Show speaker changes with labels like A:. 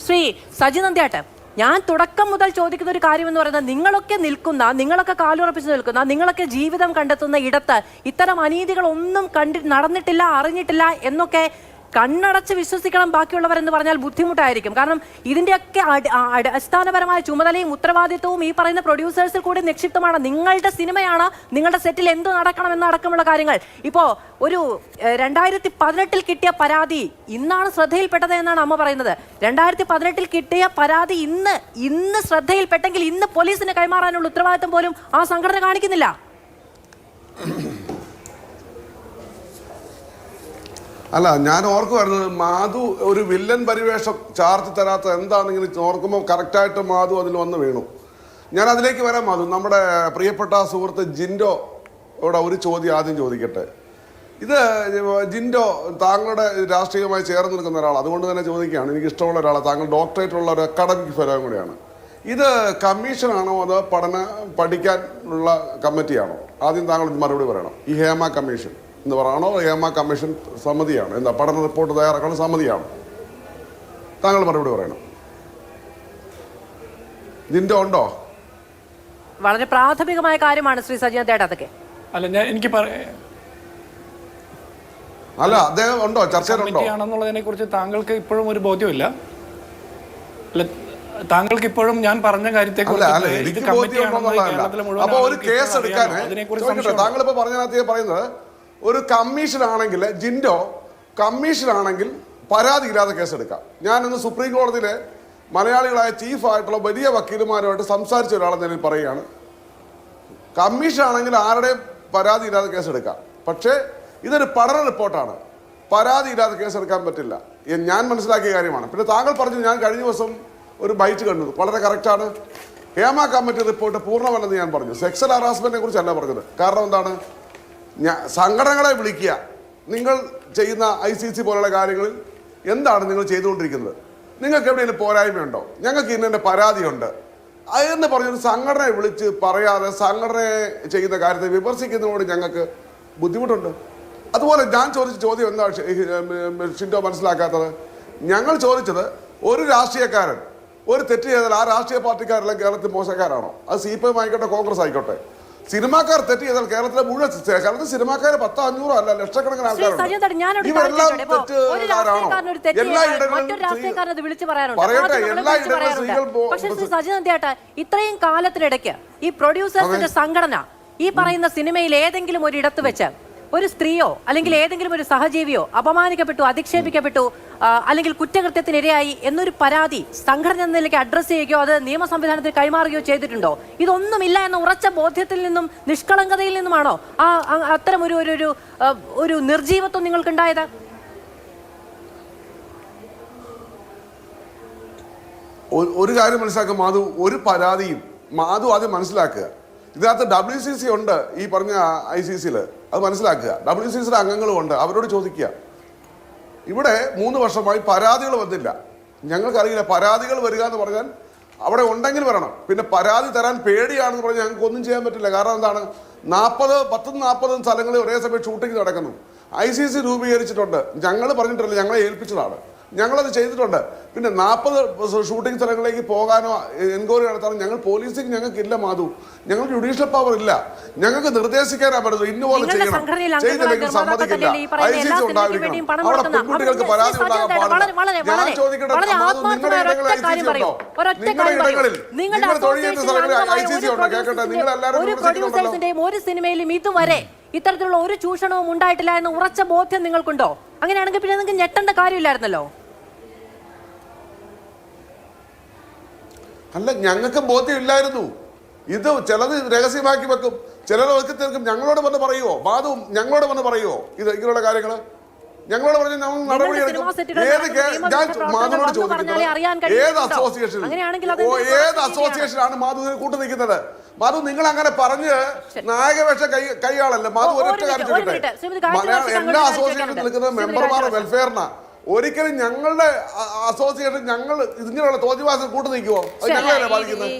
A: ശ്രീ സജി നന്ദ്യാട്ട്, ഞാൻ തുടക്കം മുതൽ ചോദിക്കുന്ന ഒരു കാര്യം എന്ന് പറയുന്നത്, നിങ്ങളൊക്കെ കാലുറപ്പിച്ച് നിൽക്കുന്ന, നിങ്ങളൊക്കെ ജീവിതം കണ്ടെത്തുന്ന ഇടത്ത് ഇത്തരം അനീതികൾ ഒന്നും നടന്നിട്ടില്ല, അറിഞ്ഞിട്ടില്ല എന്നൊക്കെ കണ്ണടച്ച് വിശ്വസിക്കണം ബാക്കിയുള്ളവരെന്ന് പറഞ്ഞാൽ ബുദ്ധിമുട്ടായിരിക്കും. കാരണം ഇതിൻ്റെയൊക്കെ അടിസ്ഥാനപരമായ ചുമതലയും ഉത്തരവാദിത്വവും ഈ പറയുന്ന പ്രൊഡ്യൂസേഴ്സിൽ കൂടി നിക്ഷിപ്തമാണ്. നിങ്ങളുടെ സിനിമയാണ്, നിങ്ങളുടെ സെറ്റിൽ എന്ത് നടക്കണമെന്നടക്കമുള്ള കാര്യങ്ങൾ. ഇപ്പോൾ ഒരു 2018 കിട്ടിയ പരാതി ഇന്നാണ് ശ്രദ്ധയിൽപ്പെട്ടത് എന്നാണ് അമ്മ പറയുന്നത്. 2018 കിട്ടിയ പരാതി ഇന്ന് ശ്രദ്ധയിൽപ്പെട്ടെങ്കിൽ ഇന്ന് പോലീസിന് കൈമാറാനുള്ള ഉത്തരവാദിത്വം പോലും ആ സംഘടന കാണിക്കുന്നില്ല.
B: അല്ല, ഞാൻ ഓർക്കുമായിരുന്നു മാധു ഒരു വില്ലൻ പരിവേഷം ചാർത്തി തരാത്ത എന്താണെങ്കിലും ഓർക്കുമ്പോൾ കറക്റ്റായിട്ട് മാധു അതിൽ വന്ന് വീണു. ഞാൻ അതിലേക്ക് വരാം. മാധു, നമ്മുടെ പ്രിയപ്പെട്ട സുഹൃത്ത് ജിൻഡോയുടെ ഒരു ചോദ്യം ആദ്യം ചോദിക്കട്ടെ. ഇത് ജിൻഡോ താങ്കളുടെ രാഷ്ട്രീയമായി ചേർന്ന് നിൽക്കുന്ന ഒരാൾ, അതുകൊണ്ട് തന്നെ ചോദിക്കുകയാണ്. എനിക്ക് ഇഷ്ടമുള്ള ഒരാളാണ്, താങ്കൾ ഡോക്ടറേറ്റ് ഉള്ള ഒരു അക്കാഡമിക് ഫെലോ കൂടിയാണ്. ഇത് കമ്മീഷനാണോ അതോ പഠിക്കാനുള്ള കമ്മിറ്റിയാണോ? ആദ്യം താങ്കൾ മറുപടി പറയണം. ഈ ഹേമ കമ്മീഷൻ എന്ന് പറയണോ, ഹേമ കമ്മീഷൻ സമിതിയാണ്, എന്താ പഠന റിപ്പോർട്ട് തയ്യാറാക്കുന്ന സമിതിയാണ്? താങ്കൾ മറുപടി പറയണം. ഇതിന്റെ ഉണ്ടോ?
A: വളരെ പ്രാഥമികമായ കാര്യമാണ് ശ്രീ സജി നന്ദ്യാട്ട്. അതൊക്കെ
C: അല്ല, എനിക്ക്
B: അല്ല, അദ്ദേഹം ഉണ്ടോ, ചർച്ചയിലുണ്ടോ
C: ആണെന്നുള്ളതിനെ കുറിച്ച് താങ്കൾക്ക് ഇപ്പോഴും ഒരു ബോധ്യമില്ല. അല്ല, താങ്കൾക്ക് ഇപ്പോഴും ഞാൻ പറഞ്ഞ കാര്യത്തെ
B: അപ്പൊ ഒരു കേസ് എടുക്കാൻ താങ്കൾ ഇപ്പൊ പറഞ്ഞതിനകത്ത് പറയുന്നത്, ഒരു കമ്മീഷൻ ആണെങ്കിൽ ജിൻഡോ കമ്മീഷൻ ആണെങ്കിൽ പരാതിയില്ലാതെ കേസെടുക്കാം. ഞാനിന്ന് സുപ്രീം കോടതിയിലെ മലയാളികളായ ചീഫായിട്ടുള്ള വലിയ വക്കീലുമാരുമായിട്ട് സംസാരിച്ച ഒരാളെന്ന നിലയിൽ പറയുകയാണ്, കമ്മീഷൻ ആണെങ്കിൽ ആരുടെയും പരാതിയില്ലാതെ കേസെടുക്കാം. പക്ഷേ ഇതൊരു പഠന റിപ്പോർട്ടാണ്, പരാതിയില്ലാതെ കേസെടുക്കാൻ പറ്റില്ല. ഞാൻ മനസ്സിലാക്കിയ കാര്യമാണ്. പിന്നെ താങ്കൾ പറഞ്ഞു, ഞാൻ കഴിഞ്ഞ ദിവസം ഒരു ബൈറ്റ് കണ്ടു, വളരെ കറക്റ്റാണ്. ഹേമ കമ്മിറ്റി റിപ്പോർട്ട് പൂർണ്ണമല്ലെന്ന് ഞാൻ പറഞ്ഞു. സെക്സൽ ഹറാസ്മെന്റിനെ കുറിച്ചല്ല പറഞ്ഞത്. കാരണം എന്താണ്, സംഘടനകളെ വിളിക്കുക, നിങ്ങൾ ചെയ്യുന്ന ICC പോലുള്ള കാര്യങ്ങളിൽ എന്താണ് നിങ്ങൾ ചെയ്തുകൊണ്ടിരിക്കുന്നത്, നിങ്ങൾക്ക് എവിടെയെങ്കിലും പോരായ്മയുണ്ടോ, ഞങ്ങൾക്ക് ഇന്നെ പരാതിയുണ്ട് എന്ന് പറഞ്ഞൊരു സംഘടനയെ വിളിച്ച് പറയാതെ സംഘടനയെ ചെയ്യുന്ന കാര്യത്തെ വിമർശിക്കുന്നതോട് ഞങ്ങൾക്ക് ബുദ്ധിമുട്ടുണ്ട്. അതുപോലെ ഞാൻ ചോദിച്ച ചോദ്യം എന്താ ഷിൻഡോ മനസ്സിലാക്കാത്തത്? ഞങ്ങൾ ചോദിച്ചത്, ഒരു രാഷ്ട്രീയക്കാരൻ ഒരു തെറ്റ് ചെയ്താൽ ആ രാഷ്ട്രീയ പാർട്ടിക്കാരെല്ലാം കേരളത്തിൽ മോശക്കാരാണോ? അത് CPM ആയിക്കോട്ടെ, കോൺഗ്രസ് ആയിക്കോട്ടെ. സിനിമാക്കാർ തെറ്റ് ചെയ്താൽ കേരളത്തിലെ മുഴുവൻ, കേരളത്തിൽ സിനിമാക്കാർ 100-500 അല്ല, ലക്ഷക്കണക്കിന് ആൾക്കാരുണ്ട്. ഇവരെല്ലാം തെറ്റുകാരാണോ? പറയട്ടെ, എല്ലായിടങ്ങളിലും സ്ത്രീകൾ.
A: ഇത്രയും കാലത്തിനിടയ്ക്ക് ഈ പ്രൊഡ്യൂസേഴ്സിന്റെ സംഘടന ഈ പറയുന്ന സിനിമയിൽ ഏതെങ്കിലും ഒരു ഇടത്ത് വെച്ച് ഒരു സ്ത്രീയോ അല്ലെങ്കിൽ ഏതെങ്കിലും ഒരു സഹജീവിയോ അപമാനിക്കപ്പെട്ടു, അധിക്ഷേപിക്കപ്പെട്ടു, അല്ലെങ്കിൽ കുറ്റകൃത്യത്തിനിരയായി എന്നൊരു പരാതി സംഘടന എന്ന നിലയ്ക്ക് അഡ്രസ്സ് ചെയ്യുകയോ അത് നിയമ സംവിധാനത്തിൽ കൈമാറുകയോ ചെയ്തിട്ടുണ്ടോ? ഇതൊന്നുമില്ല എന്ന ഉറച്ച ബോധ്യത്തിൽ നിന്നും നിഷ്കളങ്കതയിൽ നിന്നുമാണോ അത്തരം ഒരു നിർജീവത്വം നിങ്ങൾക്കുണ്ടായത്?
B: ഒരു കാര്യം മനസ്സിലാക്കുക മാധു, ഒരു പരാതിയും മാധു ആദ്യം മനസ്സിലാക്കുക. ഇതിനകത്ത് WCC ഉണ്ട്, ഈ പറഞ്ഞ ICCയിൽ, അത് മനസ്സിലാക്കുക. WCCയുടെ അംഗങ്ങളും ഉണ്ട്, അവരോട് ചോദിക്കുക. ഇവിടെ 3 വർഷമായി പരാതികൾ വന്നില്ല. ഞങ്ങൾക്കറിയില്ല, പരാതികൾ വരിക എന്ന് പറഞ്ഞാൽ അവിടെ ഉണ്ടെങ്കിൽ വരണം. പിന്നെ പരാതി തരാൻ പേടിയാണെന്ന് പറഞ്ഞാൽ ഞങ്ങൾക്ക് ഒന്നും ചെയ്യാൻ പറ്റില്ല. കാരണം എന്താണ്, 40 സ്ഥലങ്ങളിൽ ഒരേ സമയം ഷൂട്ടിംഗ് നടക്കുന്നു. ICC രൂപീകരിച്ചിട്ടുണ്ട്, ഞങ്ങൾ പറഞ്ഞിട്ടില്ല, ഞങ്ങളെ ഏൽപ്പിച്ചതാണ്, ഞങ്ങളത് ചെയ്തിട്ടുണ്ട്. പിന്നെ 40 ഷൂട്ടിംഗ് സ്ഥലങ്ങളിലേക്ക് പോകാനോ എൻക്വയറി നടത്താനോ ഞങ്ങൾക്കില്ല മാധു. ഞങ്ങൾക്ക് ജുഡീഷ്യൽ പവർ ഇല്ല. ഞങ്ങൾക്ക് നിർദ്ദേശിക്കാനാ പറ്റുന്നത്, ഇന്നുപോലെ ചെയ്യണം, ചെയ്തില്ലെങ്കിൽ സമ്മതിക്കില്ല. ICC ഉണ്ടായിരിക്കണം. അവിടെ പെൺകുട്ടികൾക്ക് പരാതി ഉണ്ടാകാൻ പാടില്ല. ഞാൻ ചോദിക്കട്ടെ, നിങ്ങളുടെ ഇടങ്ങളിൽ ICC ഉണ്ടോ? നിങ്ങളുടെ ഇടങ്ങളിൽ നിങ്ങൾ തൊഴിൽ ചെയ്യുന്ന സ്ഥലങ്ങളിൽ ICC ഉണ്ടോ? കേൾക്കട്ടെ, നിങ്ങൾ എല്ലാവരും
A: ഒരു സിനിമയിലും ഇതുവരെ ഇത്തരത്തിലുള്ള ഒരു ചൂഷണവും ഉണ്ടായിട്ടില്ല എന്ന ഉറച്ച ബോധ്യം നിങ്ങൾക്കുണ്ടോ? അങ്ങനെയാണെങ്കിൽ പിന്നെ നിങ്ങൾക്ക് ഞെട്ടേണ്ട കാര്യമില്ലായിരുന്നല്ലോ.
B: അല്ല, ഞങ്ങൾക്ക് ബോധ്യമില്ലായിരുന്നു. ഇത് ചിലത് രഹസ്യമാക്കി വെക്കും, ചിലത് വെക്കി തീർക്കും. ഞങ്ങളോട് വന്ന് പറയുമോ മാധു? ഞങ്ങളോട് വന്ന് പറയുമോ ഇങ്ങനെയുള്ള കാര്യങ്ങൾ? ഞങ്ങളോട് പറഞ്ഞ് ഞങ്ങൾ നടപടി എടുക്കും. മാധുവിനോട് ചോദിക്കുന്നത്, ഏത് അസോസിയേഷനാണ് മാധുവിനെ കൂട്ടു നിൽക്കുന്നത്? മാധു, നിങ്ങൾ അങ്ങനെ പറഞ്ഞ് നായകവേഷ കൈയാളല്ല. മാധു ഒരൊറ്റ കാര്യം ചോദിക്കട്ടെ, എല്ലാ അസോസിയേഷനും നിൽക്കുന്നത് മെമ്പർമാരുടെ വെൽഫെയറിനാ. ഒരിക്കലും ഞങ്ങളുടെ അസോസിയേഷൻ ഞങ്ങൾ ഇങ്ങനെയുള്ള തോന്നിവാസം കൂട്ടു നിൽക്കുമോ? അത് ഞങ്ങളെ ബാധിക്കുന്നത്.